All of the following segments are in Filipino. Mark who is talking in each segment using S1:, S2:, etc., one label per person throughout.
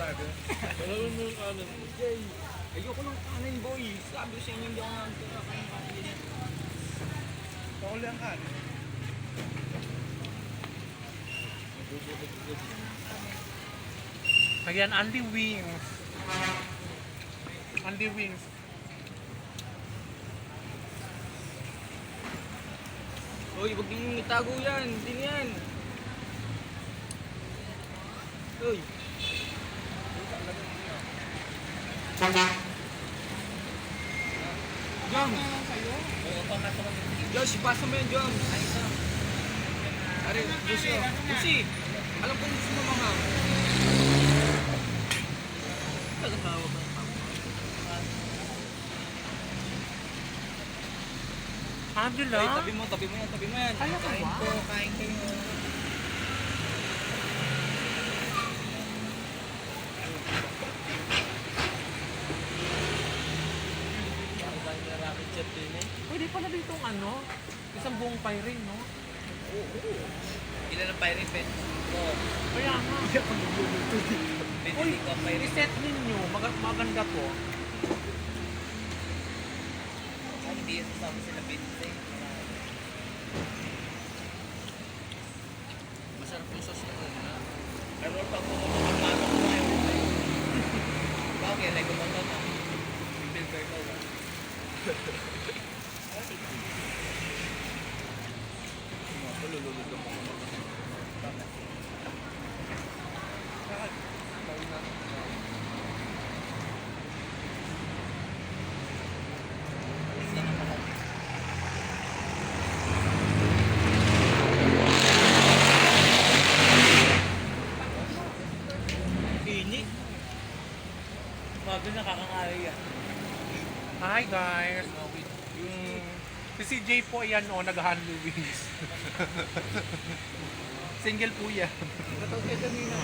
S1: talaga.
S2: Alam mo yung kanan.
S3: Jay, ayoko ng kanin boy. Sabi ko sa inyo hindi ako nagkakain ng kanin.
S1: Pakuli ang kanin.
S4: Ayan, Andy Wings. Andy Wings.
S3: Uy, huwag niyong itago yan. Hindi yan. Uy. Jom! Josh, ipasa mo yan, Jom. Are, Lucy. Lucy! Alam kong gusto mo mga. Tagatawa ba?
S4: Angela?
S3: Ay, tabi mo yan, tabi mo yan.
S4: Kaya ka ba?
S3: Kain kayo.
S4: Pwede pala ditong ano? Isang buong pyrin, no?
S3: Ilan ang pirate pen? Oo.
S4: Kaya nga. Uy, i-set ninyo. Maganda to.
S3: Ay, hindi yan sasama sila Bente. Masarap yung sauce na una. Pero pag pumunta ka ko ngayon. Bakit? Like kumanta na. Bill Carter ba? Ini? Bago nakakangari yan.
S4: Hi guys. Si CJ po yan o, nag-handle wings. Single po yan.
S3: Katawag kayo kanina.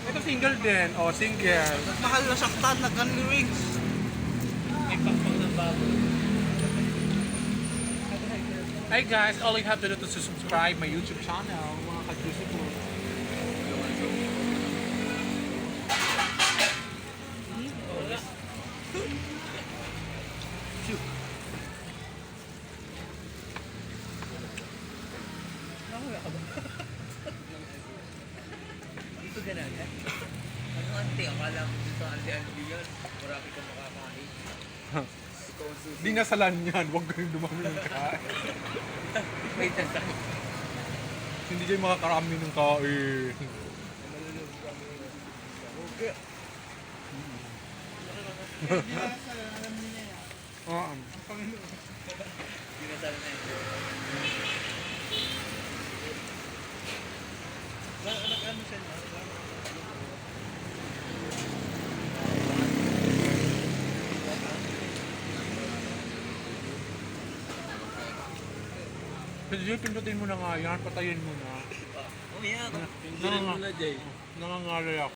S4: Ito single din. O, single.
S1: Mahal na saktan, nag-honey wings.
S3: May pakpak ng bago.
S4: Hi guys, all you have to do to subscribe my YouTube channel, mga ka-juicy po.
S3: Dito ganun eh. Ano ante? Akala mo dito ante-ante yan. Marami kang makakain. Ikaw ang susi.
S4: Di nasalan yan, huwag kayong dumami ng kain.
S3: May tasak.
S4: Hindi kayo makakarami ng kain.
S3: Okay.
S4: Oo.
S3: Hindi na sana na yun.
S1: Nag-ano siya na?
S4: Sige, pindutin mo na nga yan, patayin mo na.
S3: Oh yeah.
S4: Pindutin mo na,
S3: Jay.
S4: Nangangalay ako.